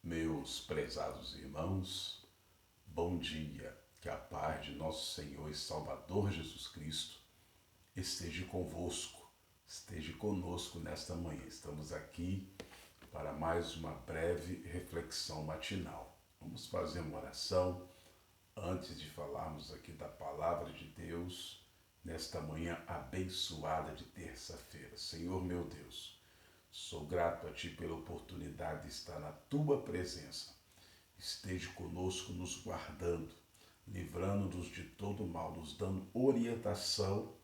Meus prezados irmãos, bom dia, que a paz de nosso Senhor e Salvador Jesus Cristo esteja convosco, esteja conosco nesta manhã. Estamos aqui para mais uma breve reflexão matinal. Vamos fazer uma oração antes de falarmos aqui da palavra de Deus nesta manhã abençoada de terça-feira. Senhor meu Deus, sou grato a Ti pela oportunidade de estar na Tua presença. Esteja conosco, nos guardando, livrando-nos de todo mal, nos dando orientação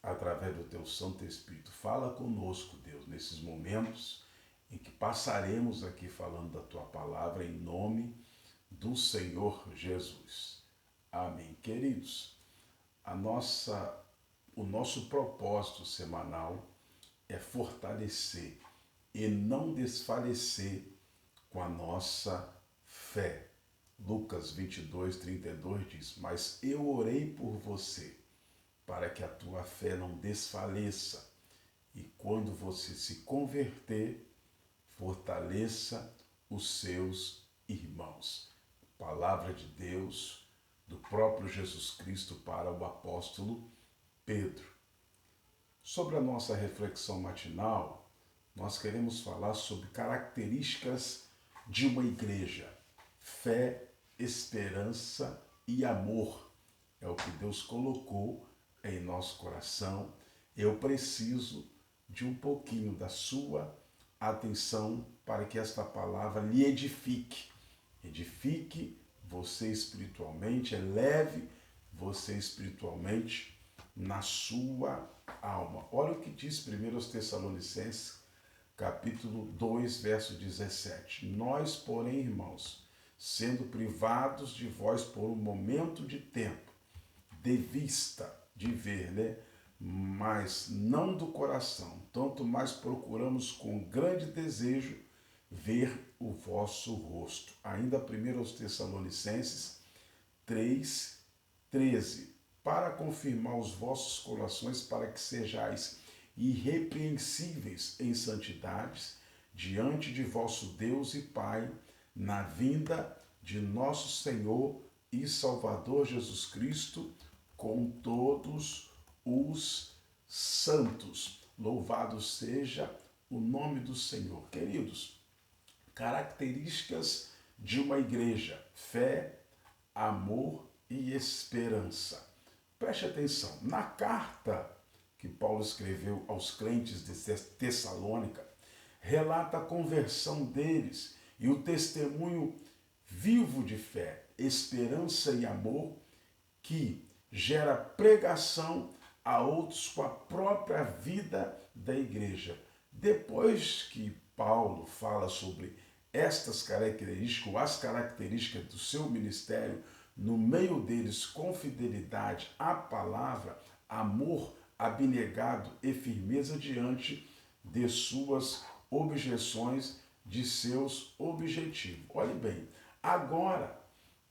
através do Teu Santo Espírito. Fala conosco, Deus, nesses momentos em que passaremos aqui falando da Tua palavra, em nome do Senhor Jesus. Amém. Queridos, o nosso propósito semanal é fortalecer e não desfalecer com a nossa fé. Lucas 22:32 diz: Mas eu orei por você, para que a tua fé não desfaleça, e quando você se converter, fortaleça os seus irmãos. Palavra de Deus, do próprio Jesus Cristo para o apóstolo Pedro. Sobre a nossa reflexão matinal, nós queremos falar sobre características de uma igreja. Fé, esperança e amor é o que Deus colocou em nosso coração. Eu preciso de um pouquinho da sua atenção para que esta palavra lhe edifique. Edifique você espiritualmente, eleve você espiritualmente na sua alma. Olha o que diz 1 Tessalonicenses, capítulo 2, verso 17. Nós, porém, irmãos, sendo privados de vós por um momento de tempo, de vista, de ver, mas não do coração, tanto mais procuramos com grande desejo ver o vosso rosto. Ainda 1 Tessalonicenses 3:13. Para confirmar os vossos corações, para que sejais irrepreensíveis em santidades diante de vosso Deus e Pai, na vinda de nosso Senhor e Salvador Jesus Cristo, com todos os santos. Louvado seja o nome do Senhor. Queridos, características de uma igreja: fé, amor e esperança. Preste atenção, na carta que Paulo escreveu aos crentes de Tessalônica, relata a conversão deles e o testemunho vivo de fé, esperança e amor que gera pregação a outros com a própria vida da igreja. Depois que Paulo fala sobre estas características, ou as características do seu ministério, no meio deles com fidelidade à palavra, amor abnegado e firmeza diante de suas objeções, de seus objetivos. Olhe bem, agora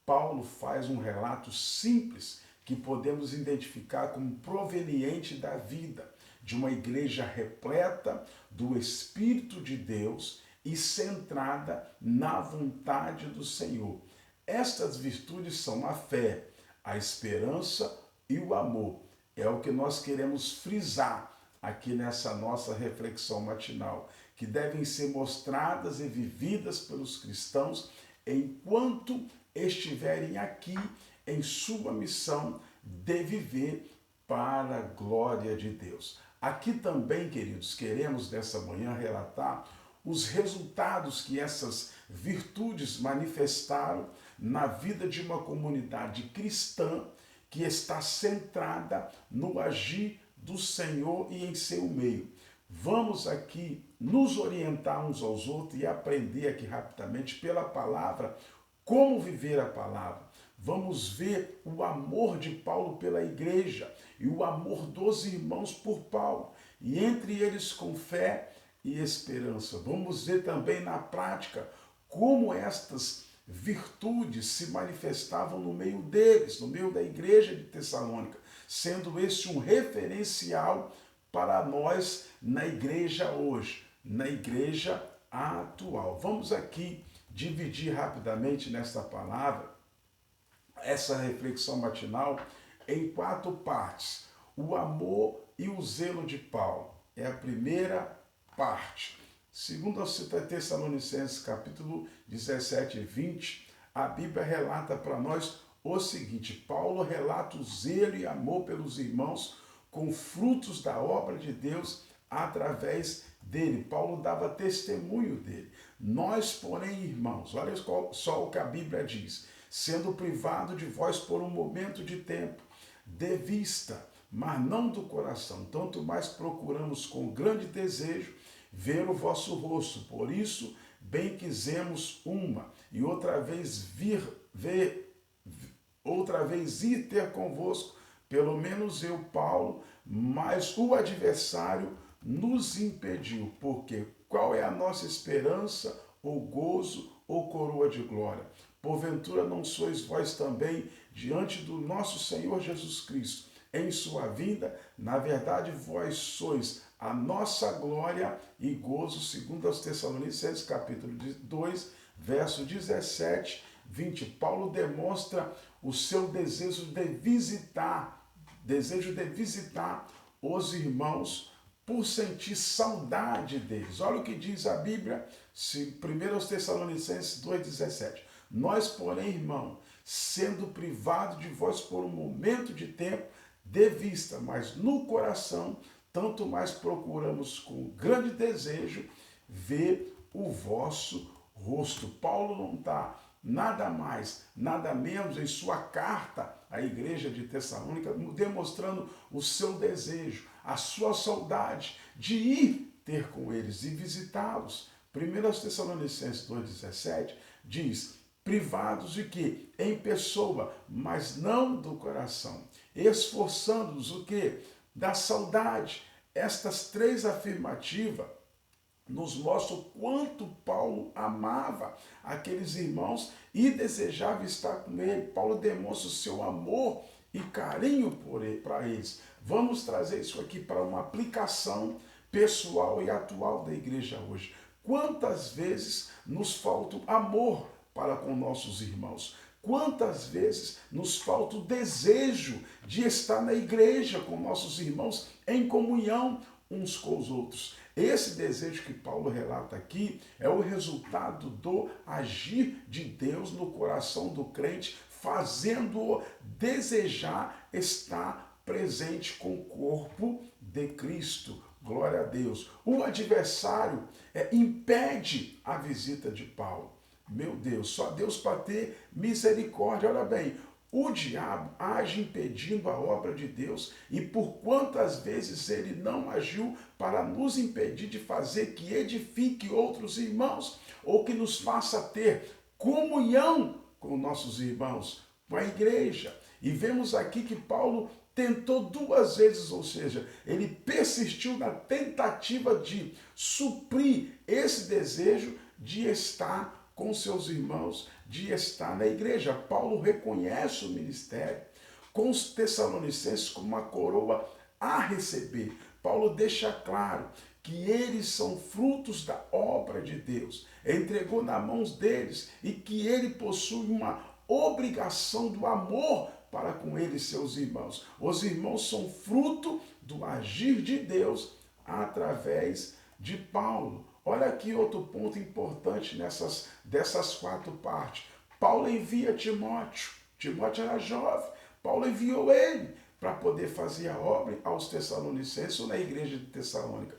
Paulo faz um relato simples que podemos identificar como proveniente da vida de uma igreja repleta do Espírito de Deus e centrada na vontade do Senhor. Estas virtudes são a fé, a esperança e o amor. É o que nós queremos frisar aqui nessa nossa reflexão matinal, que devem ser mostradas e vividas pelos cristãos enquanto estiverem aqui em sua missão de viver para a glória de Deus. Aqui também, queridos, queremos nessa manhã relatar os resultados que essas virtudes manifestaram na vida de uma comunidade cristã que está centrada no agir do Senhor e em seu meio. Vamos aqui nos orientar uns aos outros e aprender aqui rapidamente pela palavra como viver a palavra. Vamos ver o amor de Paulo pela igreja e o amor dos irmãos por Paulo, e entre eles com fé e esperança. Vamos ver também na prática como estas virtudes se manifestavam no meio deles, no meio da igreja de Tessalônica, sendo este um referencial para nós na igreja hoje, na igreja atual. Vamos aqui dividir rapidamente nesta palavra, essa reflexão matinal, em 4 partes. O amor e o zelo de Paulo é a primeira parte. Segundo aos Tessalonicenses, capítulo 17 e 20, a Bíblia relata para nós o seguinte: Paulo relata o zelo e amor pelos irmãos com frutos da obra de Deus através dele. Paulo dava testemunho dele. Nós, porém, irmãos, olha só o que a Bíblia diz: sendo privado de vós por um momento de tempo, de vista, mas não do coração, tanto mais procuramos com grande desejo ver o vosso rosto. Por isso, bem quisemos uma e outra vez ir ter convosco, pelo menos eu, Paulo, mas o adversário nos impediu. Porque qual é a nossa esperança, ou gozo, ou coroa de glória? Porventura não sois vós também diante do nosso Senhor Jesus Cristo em sua vinda? Na verdade, vós sois a nossa glória e gozo, segundo aos Tessalonicenses, capítulo 2, verso 17, 20. Paulo demonstra o seu desejo de visitar os irmãos por sentir saudade deles. Olha o que diz a Bíblia, 1 aos Tessalonicenses 2,17. Nós, porém, irmão, sendo privados de vós por um momento de tempo, de vista, mas no coração, tanto mais procuramos com grande desejo ver o vosso rosto. Paulo não está nada mais, nada menos em sua carta à igreja de Tessalônica, demonstrando o seu desejo, a sua saudade de ir ter com eles e visitá-los. 1 Tessalonicenses 2,17 diz: privados de quê? Em pessoa, mas não do coração. Esforçando-nos o quê? Da saudade. Estas 3 afirmativas nos mostram o quanto Paulo amava aqueles irmãos e desejava estar com ele. Paulo demonstra o seu amor e carinho para eles. Vamos trazer isso aqui para uma aplicação pessoal e atual da igreja hoje. Quantas vezes nos falta amor para com nossos irmãos? Quantas vezes nos falta o desejo de estar na igreja com nossos irmãos em comunhão uns com os outros? Esse desejo que Paulo relata aqui é o resultado do agir de Deus no coração do crente, fazendo-o desejar estar presente com o corpo de Cristo. Glória a Deus. O adversário impede a visita de Paulo. Meu Deus, só Deus para ter misericórdia. Olha bem, o diabo age impedindo a obra de Deus, e por quantas vezes ele não agiu para nos impedir de fazer que edifique outros irmãos, ou que nos faça ter comunhão com nossos irmãos, com a igreja. E vemos aqui que Paulo tentou 2 vezes, ou seja, ele persistiu na tentativa de suprir esse desejo de estar com seus irmãos, de estar na igreja. Paulo reconhece o ministério com os Tessalonicenses como uma coroa a receber. Paulo deixa claro que eles são frutos da obra de Deus, entregou nas mãos deles, e que ele possui uma obrigação do amor para com eles, seus irmãos. Os irmãos são fruto do agir de Deus através de Paulo. Olha aqui outro ponto importante dessas 4 partes. Paulo envia Timóteo. Timóteo era jovem. Paulo enviou ele para poder fazer a obra aos Tessalonicenses, ou na igreja de Tessalônica.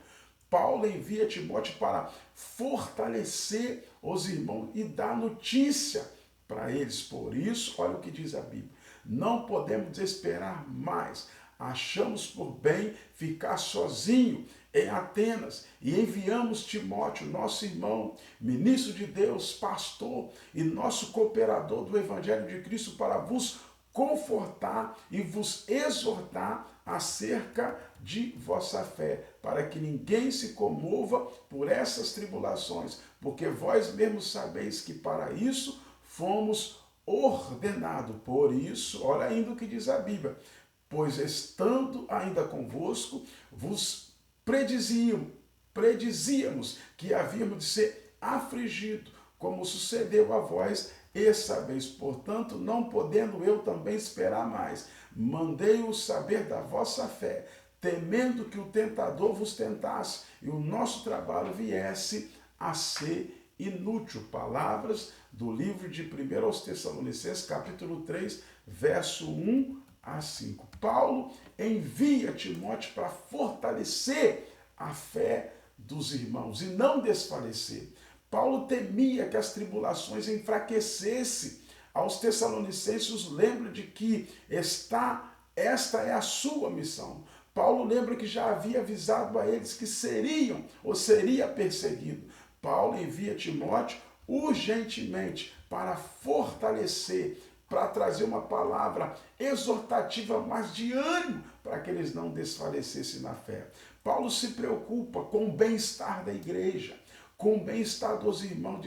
Paulo envia Timóteo para fortalecer os irmãos e dar notícia para eles. Por isso, olha o que diz a Bíblia: não podemos esperar mais. Achamos por bem ficar sozinho em Atenas e enviamos Timóteo, nosso irmão, ministro de Deus, pastor e nosso cooperador do Evangelho de Cristo, para vos confortar e vos exortar acerca de vossa fé, para que ninguém se comova por essas tribulações, porque vós mesmos sabeis que para isso fomos ordenados. Por isso, olha ainda o que diz a Bíblia: pois estando ainda convosco, vos predizíamos que havíamos de ser afligidos, como sucedeu a vós essa vez. Portanto, não podendo eu também esperar mais, mandei-os saber da vossa fé, temendo que o tentador vos tentasse e o nosso trabalho viesse a ser inútil. Palavras do livro de 1 aos Tessalonicenses, capítulo 3, verso 1 a 5. Paulo envia Timóteo para fortalecer a fé dos irmãos e não desfalecer. Paulo temia que as tribulações enfraquecessem aos Tessalonicenses, os lembra de que esta é a sua missão. Paulo lembra que já havia avisado a eles que seria perseguido. Paulo envia Timóteo urgentemente para fortalecer, para trazer uma palavra exortativa, mas de ânimo, para que eles não desfalecessem na fé. Paulo se preocupa com o bem-estar da igreja, com o bem-estar dos irmãos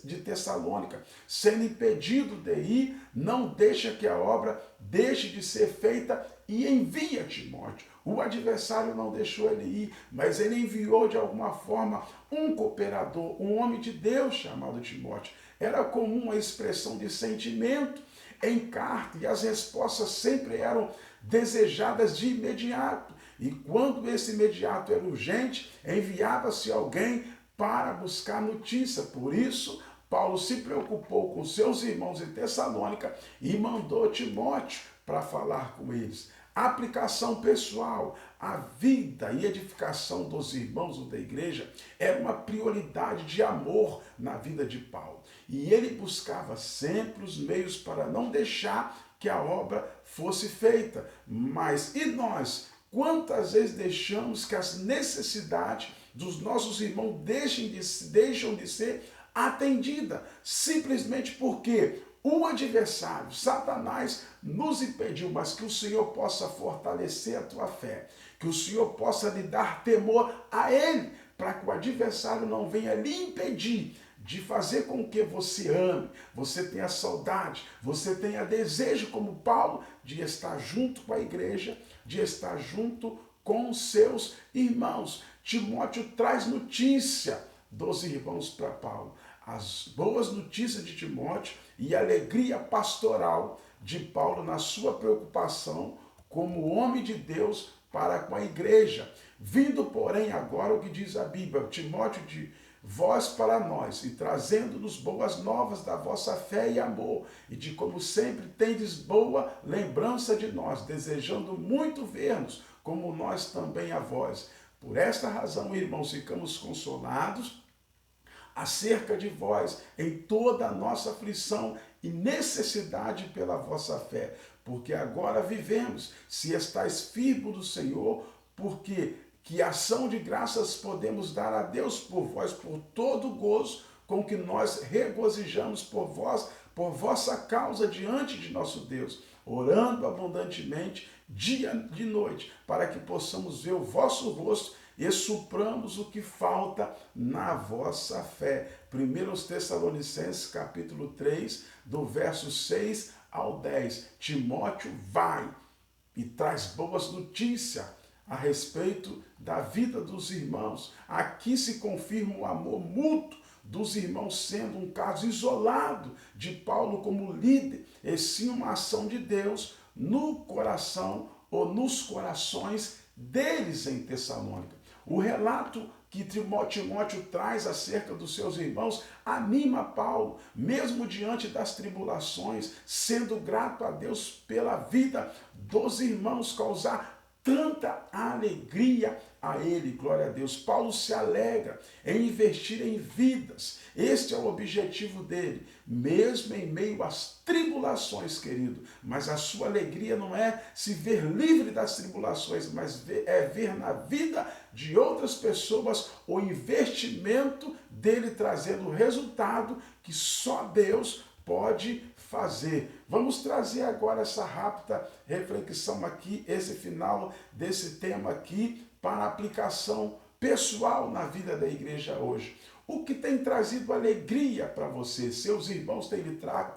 de Tessalônica. Sendo impedido de ir, não deixa que a obra deixe de ser feita e envia Timóteo. O adversário não deixou ele ir, mas ele enviou de alguma forma um cooperador, um homem de Deus chamado Timóteo. Era comum a expressão de sentimento em carta e as respostas sempre eram desejadas de imediato. E quando esse imediato era urgente, enviava-se alguém para buscar notícia. Por isso, Paulo se preocupou com seus irmãos em Tessalônica e mandou Timóteo para falar com eles. A aplicação pessoal, a vida e edificação dos irmãos ou da igreja era uma prioridade de amor na vida de Paulo. E ele buscava sempre os meios para não deixar que a obra fosse feita. Mas e nós? Quantas vezes deixamos que as necessidades dos nossos irmãos deixam de ser atendidas, simplesmente porque o adversário, Satanás, nos impediu, mas que o Senhor possa fortalecer a tua fé, que o Senhor possa lhe dar temor a Ele, para que o adversário não venha lhe impedir de fazer com que você ame, você tenha saudade, você tenha desejo, como Paulo, de estar junto com a igreja, de estar junto com os seus irmãos. Timóteo traz notícia dos irmãos para Paulo. As boas notícias de Timóteo e a alegria pastoral de Paulo na sua preocupação como homem de Deus para com a igreja. Vindo, porém, agora o que diz a Bíblia, Timóteo de vós para nós, e trazendo-nos boas novas da vossa fé e amor, e de como sempre tendes boa lembrança de nós, desejando muito ver-nos, como nós também a vós. Por esta razão, irmãos, ficamos consolados acerca de vós em toda a nossa aflição e necessidade pela vossa fé, porque agora vivemos, se estáis firmes do Senhor, porque que ação de graças podemos dar a Deus por vós, por todo o gozo com que nós regozijamos por vós, por vossa causa diante de nosso Deus, orando abundantemente dia e noite, para que possamos ver o vosso rosto e supramos o que falta na vossa fé. 1 Tessalonicenses capítulo 3, do verso 6 ao 10. Timóteo vai e traz boas notícias a respeito da vida dos irmãos. Aqui se confirma o amor mútuo dos irmãos, sendo um caso isolado de Paulo como líder, e sim uma ação de Deus no coração ou nos corações deles em Tessalônica. O relato que Timóteo traz acerca dos seus irmãos anima Paulo, mesmo diante das tribulações, sendo grato a Deus pela vida dos irmãos, causar tanta alegria a ele, glória a Deus. Paulo se alegra em investir em vidas. Este é o objetivo dele, mesmo em meio às tribulações, querido. Mas a sua alegria não é se ver livre das tribulações, mas é ver na vida de outras pessoas o investimento dele trazendo o resultado que só Deus pode fazer. Vamos trazer agora essa rápida reflexão aqui, esse final desse tema aqui, para aplicação pessoal na vida da igreja hoje. O que tem trazido alegria para você? Seus irmãos têm lhe trago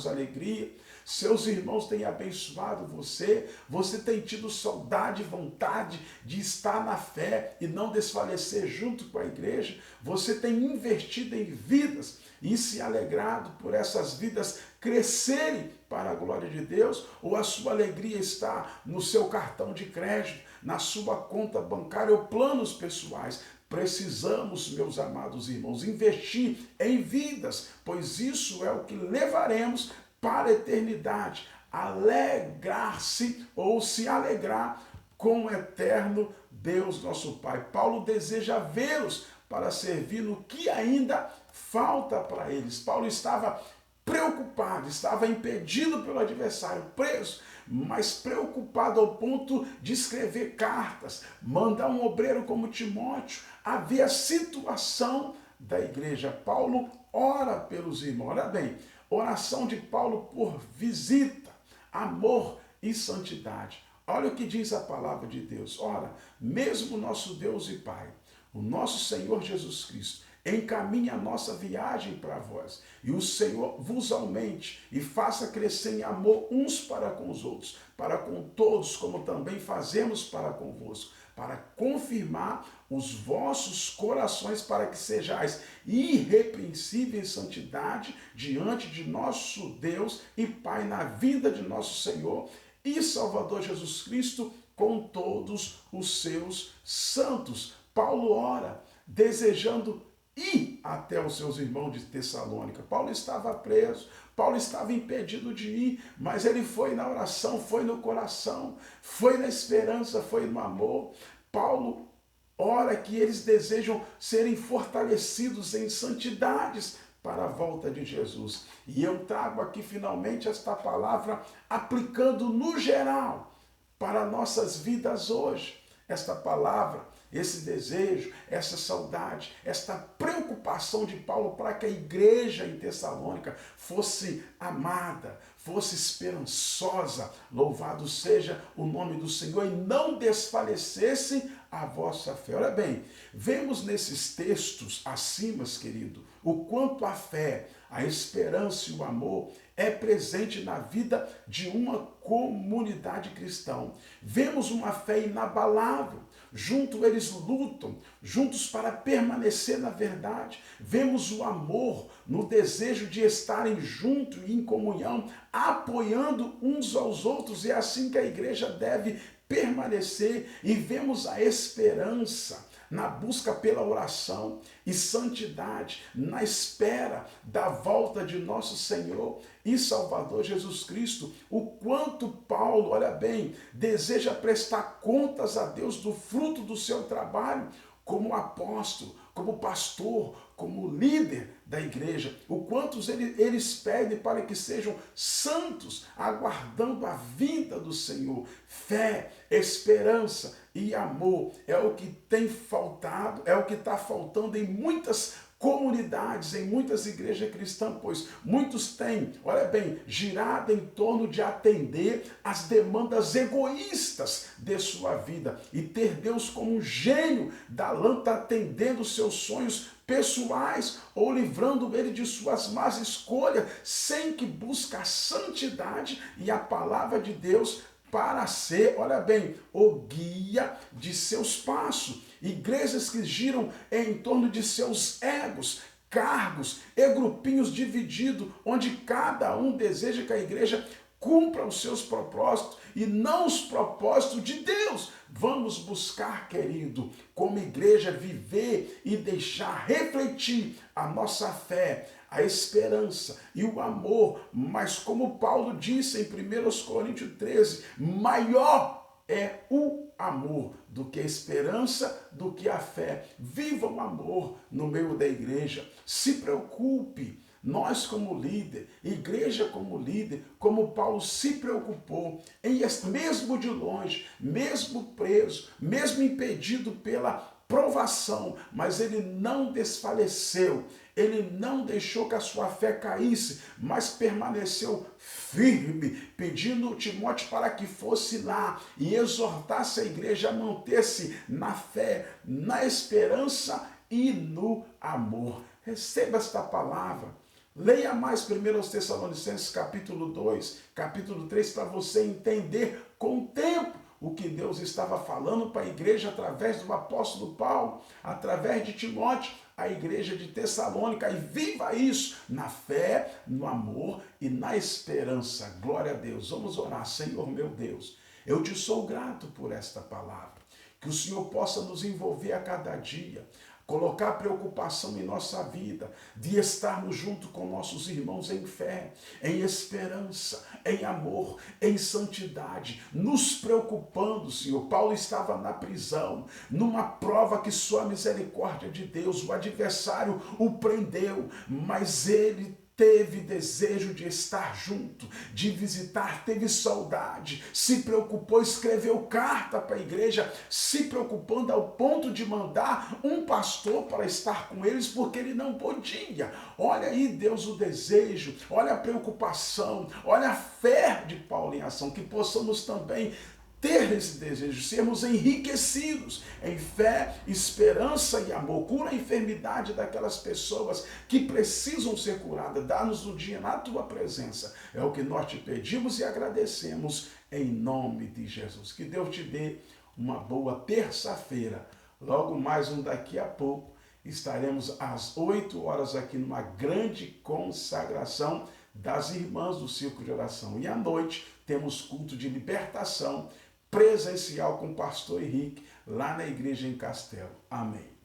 alegria? Seus irmãos têm abençoado você? Você tem tido saudade e vontade de estar na fé e não desfalecer junto com a igreja? Você tem investido em vidas? e se alegrado por essas vidas crescerem para a glória de Deus, ou a sua alegria está no seu cartão de crédito, na sua conta bancária ou planos pessoais? Precisamos, meus amados irmãos, investir em vidas, pois isso é o que levaremos para a eternidade. Alegrar-se ou se alegrar com o eterno Deus, nosso Pai. Paulo deseja vê-los para servir no que ainda falta para eles. Paulo estava preocupado, estava impedido pelo adversário, preso, mas preocupado ao ponto de escrever cartas, mandar um obreiro como Timóteo. Havia a situação da igreja. Paulo ora pelos irmãos. Olha bem, oração de Paulo por visita, amor e santidade. Olha o que diz a palavra de Deus. Ora, mesmo nosso Deus e Pai, o nosso Senhor Jesus Cristo, encaminhe a nossa viagem para vós, e o Senhor vos aumente e faça crescer em amor uns para com os outros, para com todos, como também fazemos para convosco, para confirmar os vossos corações, para que sejais irrepreensíveis em santidade diante de nosso Deus e Pai, na vinda de nosso Senhor e Salvador Jesus Cristo, com todos os seus santos. Paulo ora, desejando ir até os seus irmãos de Tessalônica. Paulo estava preso, Paulo estava impedido de ir, mas ele foi na oração, foi no coração, foi na esperança, foi no amor. Paulo ora que eles desejam serem fortalecidos em santidades para a volta de Jesus. E eu trago aqui finalmente esta palavra aplicando no geral para nossas vidas hoje. Esta palavra, esse desejo, essa saudade, esta preocupação de Paulo para que a igreja em Tessalônica fosse amada, fosse esperançosa, louvado seja o nome do Senhor, e não desfalecesse a vossa fé. Olha bem, vemos nesses textos acima, querido, o quanto a fé, a esperança e o amor é presente na vida de uma comunidade cristã. Vemos uma fé inabalável. Juntos eles lutam, juntos para permanecer na verdade. Vemos o amor no desejo de estarem juntos e em comunhão, apoiando uns aos outros. E é assim que a igreja deve permanecer. E vemos a esperança na busca pela oração e santidade, na espera da volta de nosso Senhor e Salvador Jesus Cristo. O quanto Paulo, olha bem, deseja prestar contas a Deus do fruto do seu trabalho como apóstolo, como pastor, como líder da igreja. O quantos eles pedem para que sejam santos, aguardando a vinda do Senhor. Fé, esperança e amor é o que tem faltado, é o que está faltando em muitas comunidades, em muitas igrejas cristãs, pois muitos têm, olha bem, girado em torno de atender às demandas egoístas de sua vida e ter Deus como um gênio da lâmpada, atendendo seus sonhos pessoais ou livrando ele de suas más escolhas, sem que busque a santidade e a palavra de Deus para ser, olha bem, o guia de seus passos. Igrejas que giram em torno de seus egos, cargos e grupinhos divididos, onde cada um deseja que a igreja cumpra os seus propósitos e não os propósitos de Deus. Vamos buscar, querido, como igreja, viver e deixar refletir a nossa fé, a esperança e o amor, mas como Paulo disse em 1 Coríntios 13, maior é o amor do que a esperança, do que a fé. Viva o amor no meio da igreja. Se preocupe. Nós como líder, igreja como líder, como Paulo se preocupou, em mesmo de longe, mesmo preso, mesmo impedido pela provação, mas ele não desfaleceu, ele não deixou que a sua fé caísse, mas permaneceu firme, pedindo Timóteo para que fosse lá e exortasse a igreja a manter-se na fé, na esperança e no amor. Receba esta palavra. Leia mais 1 Tessalonicenses capítulo 2, capítulo 3, para você entender com o tempo o que Deus estava falando para a igreja através do apóstolo Paulo, através de Timóteo, a igreja de Tessalônica, e viva isso na fé, no amor e na esperança. Glória a Deus. Vamos orar. Senhor meu Deus, eu te sou grato por esta palavra. Que o Senhor possa nos envolver a cada dia, colocar preocupação em nossa vida, de estarmos junto com nossos irmãos em fé, em esperança, em amor, em santidade, nos preocupando, Senhor. Paulo estava na prisão, numa prova que só a misericórdia de Deus, o adversário o prendeu, mas ele teve desejo de estar junto, de visitar, teve saudade, se preocupou, escreveu carta para a igreja, se preocupando ao ponto de mandar um pastor para estar com eles, porque ele não podia. Olha aí, Deus, o desejo, olha a preocupação, olha a fé de Paulo em ação, que possamos também ter esse desejo, sermos enriquecidos em fé, esperança e amor. Cura a enfermidade daquelas pessoas que precisam ser curadas. Dá-nos um dia na tua presença. É o que nós te pedimos e agradecemos em nome de Jesus. Que Deus te dê uma boa terça-feira. Logo mais daqui a pouco estaremos às 8 horas aqui numa grande consagração das irmãs do Círculo de Oração. E à noite temos culto de libertação presencial com o pastor Henrique, lá na igreja em Castelo. Amém.